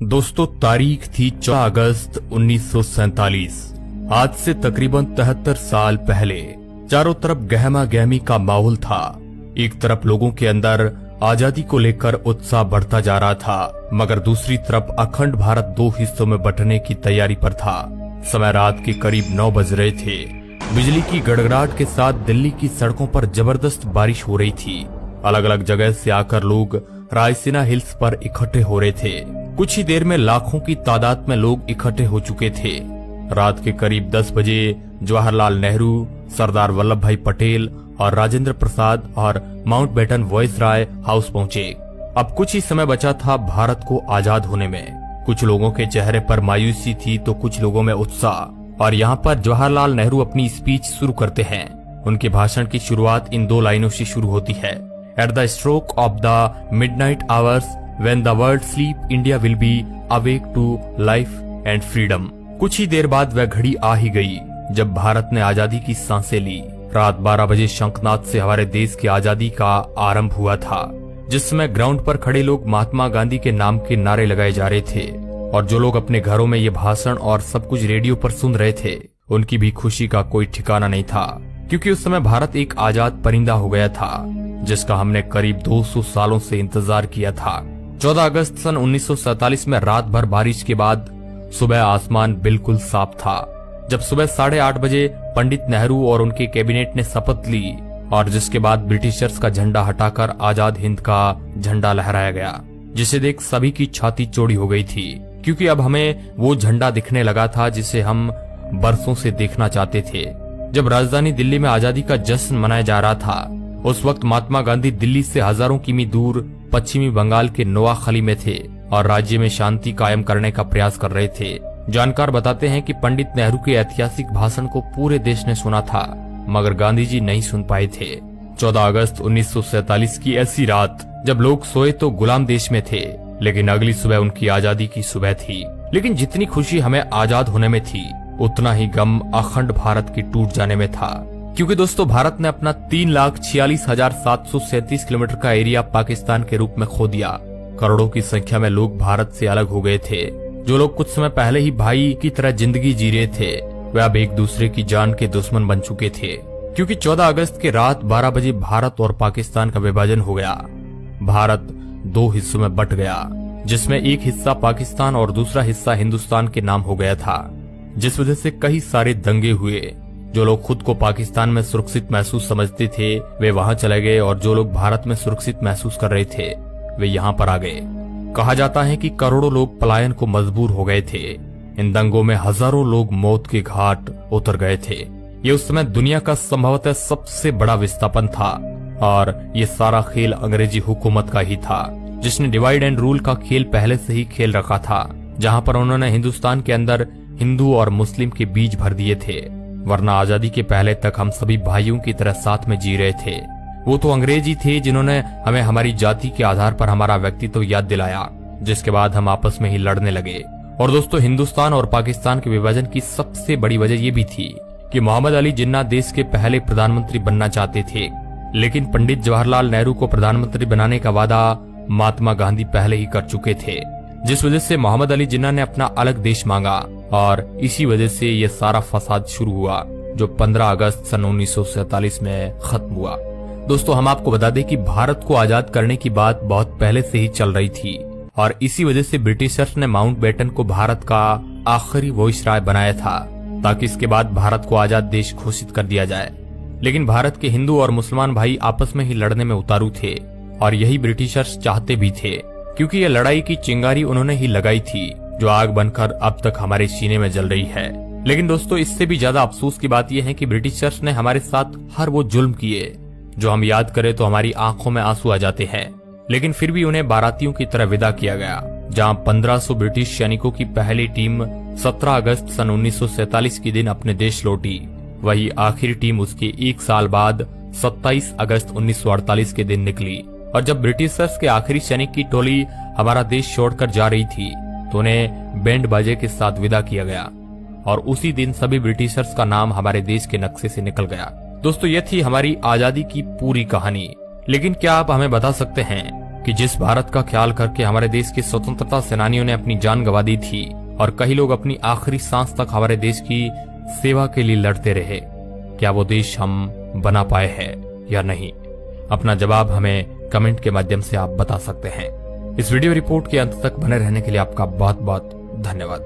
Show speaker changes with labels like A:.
A: दोस्तों, तारीख थी 14 अगस्त 1947। आज से तकरीबन 73 साल पहले चारों तरफ गहमा गहमी का माहौल था। एक तरफ लोगों के अंदर आजादी को लेकर उत्साह बढ़ता जा रहा था, मगर दूसरी तरफ अखंड भारत दो हिस्सों में बंटने की तैयारी पर था। समय रात के करीब 9 बज रहे थे। बिजली की गड़गड़ाहट के साथ दिल्ली की सड़कों पर जबरदस्त बारिश हो रही थी। अलग अलग जगह से आकर लोग रायसीना हिल्स पर इकट्ठे हो रहे थे। कुछ ही देर में लाखों की तादाद में लोग इकट्ठे हो चुके थे। रात के करीब 10 बजे जवाहरलाल नेहरू, सरदार वल्लभ भाई पटेल और राजेंद्र प्रसाद और माउंटबेटन वॉयसराय हाउस पहुंचे। अब कुछ ही समय बचा था भारत को आजाद होने में। कुछ लोगों के चेहरे पर मायूसी थी तो कुछ लोगों में उत्साह। और यहाँ पर जवाहरलाल नेहरू अपनी स्पीच शुरू करते हैं। उनके भाषण की शुरुआत इन 2 लाइनों से शुरू होती है। At the stroke of the midnight hours when the world sleep, India will be awake to life and freedom. कुछ ही देर बाद वह घड़ी आ ही गई जब भारत ने आजादी की सांसें ली। रात 12 बजे शंखनाद से हमारे देश की आजादी का आरंभ हुआ था, जिसमें ग्राउंड पर खड़े लोग महात्मा गांधी के नाम के नारे लगाए जा रहे थे। और जो लोग अपने घरों में ये भाषण और सब कुछ रेडियो पर सुन रहे थे, उनकी भी खुशी का कोई ठिकाना नहीं था, क्योंकि उस समय भारत एक आजाद परिंदा हो गया था, जिसका हमने करीब 200 सालों से इंतजार किया था। 14 अगस्त सन 1947 में रात भर बारिश के बाद सुबह आसमान बिल्कुल साफ था। जब सुबह 8:30 बजे पंडित नेहरू और उनके कैबिनेट ने शपथ ली, और जिसके बाद ब्रिटिशर्स का झंडा हटाकर आजाद हिंद का झंडा लहराया गया, जिसे देख सभी की छाती चौड़ी हो गई थी, क्योंकि अब हमें वो झंडा दिखने लगा था जिसे हम बरसों से देखना चाहते थे। जब राजधानी दिल्ली में आजादी का जश्न मनाया जा रहा था, उस वक्त महात्मा गांधी दिल्ली से हजारों किमी दूर पश्चिमी बंगाल के नोआखली में थे और राज्य में शांति कायम करने का प्रयास कर रहे थे। जानकार बताते हैं कि पंडित नेहरू के ऐतिहासिक भाषण को पूरे देश ने सुना था, मगर गांधी जी नहीं सुन पाए थे। 14 अगस्त 1947 की ऐसी रात जब लोग सोए तो गुलाम देश में थे, लेकिन अगली सुबह उनकी आजादी की सुबह थी। लेकिन जितनी खुशी हमें आजाद होने में थी, उतना ही गम अखंड भारत के टूट जाने में था, क्योंकि दोस्तों भारत ने अपना 3,46,737 किलोमीटर का एरिया पाकिस्तान के रूप में खो दिया। करोड़ों की संख्या में लोग भारत से अलग हो गए थे। जो लोग कुछ समय पहले ही भाई की तरह जिंदगी जी रहे थे, वे अब एक दूसरे की जान के दुश्मन बन चुके थे, क्योंकि 14 अगस्त के रात 12 बजे भारत और पाकिस्तान का विभाजन हो गया। भारत 2 हिस्सों में बट गया, जिसमें एक हिस्सा पाकिस्तान और दूसरा हिस्सा हिंदुस्तान के नाम हो गया था, जिस वजह से कई सारे दंगे हुए। जो लोग खुद को पाकिस्तान में सुरक्षित महसूस समझते थे, वे वहां चले गए, और जो लोग भारत में सुरक्षित महसूस कर रहे थे, वे यहाँ पर आ गए। कहा जाता है कि करोड़ों लोग पलायन को मजबूर हो गए थे। इन दंगों में हजारों लोग मौत के घाट उतर गए थे। ये उस समय दुनिया का संभवतः सबसे बड़ा विस्थापन था, और ये सारा खेल अंग्रेजी हुकूमत का ही था, जिसने डिवाइड एंड रूल का खेल पहले से ही खेल रखा था, जहाँ पर उन्होंने हिंदुस्तान के अंदर हिंदू और मुस्लिम के बीज भर दिए थे। वरना आजादी के पहले तक हम सभी भाइयों की तरह साथ में जी रहे थे। वो तो अंग्रेज ही थे जिन्होंने हमें हमारी जाति के आधार पर हमारा व्यक्तित्व याद दिलाया, जिसके बाद हम आपस में ही लड़ने लगे। और दोस्तों, हिंदुस्तान और पाकिस्तान के विभाजन की सबसे बड़ी वजह ये भी थी कि मोहम्मद अली जिन्ना देश के पहले प्रधानमंत्री बनना चाहते थे, लेकिन पंडित जवाहरलाल नेहरू को प्रधानमंत्री बनाने का वादा महात्मा गांधी पहले ही कर चुके थे, जिस वजह से मोहम्मद अली जिन्ना ने अपना अलग देश मांगा, और इसी वजह से ये सारा फसाद शुरू हुआ, जो 15 अगस्त सन 1947 में खत्म हुआ। दोस्तों, हम आपको बता दें कि भारत को आजाद करने की बात बहुत पहले से ही चल रही थी, और इसी वजह से ब्रिटिशर्स ने माउंटबेटन को भारत का आखिरी वॉइसराय बनाया था, ताकि इसके बाद भारत को आजाद देश घोषित कर दिया जाए। लेकिन भारत के हिंदू और मुसलमान भाई आपस में ही लड़ने में उतारू थे, और यही ब्रिटिशर्स चाहते भी थे, क्योंकि ये लड़ाई की चिंगारी उन्होंने ही लगाई थी, जो आग बनकर अब तक हमारे सीने में जल रही है। लेकिन दोस्तों, इससे भी ज्यादा अफसोस की बात यह है कि ब्रिटिशर्स ने हमारे साथ हर वो जुल्म किए, जो हम याद करें तो हमारी आंखों में आंसू आ जाते हैं। लेकिन फिर भी उन्हें बारातियों की तरह विदा किया गया। जहां 1500 ब्रिटिश सैनिकों की पहली टीम 17 अगस्त सन 1947 के दिन अपने देश लौटी, वही आखिरी टीम उसके 1 साल बाद 27 अगस्त 1948 के दिन निकली। और जब ब्रिटिशर्स के आखिरी सैनिक की टोली हमारा देश छोड़कर जा रही थी, तो उन्हें बैंड बाजे के साथ विदा किया गया, और उसी दिन सभी ब्रिटिशर्स का नाम हमारे देश के नक्शे से निकल गया। दोस्तों, ये थी हमारी आजादी की पूरी कहानी। लेकिन क्या आप हमें बता सकते हैं कि जिस भारत का ख्याल करके हमारे देश के स्वतंत्रता सेनानियों ने अपनी जान गंवा दी थी और कई लोग अपनी आखिरी सांस तक हमारे देश की सेवा के लिए लड़ते रहे, क्या वो देश हम बना पाए हैं या नहीं? अपना जवाब हमें कमेंट के माध्यम से आप बता सकते हैं। इस वीडियो रिपोर्ट के अंत तक बने रहने के लिए आपका बहुत बहुत धन्यवाद।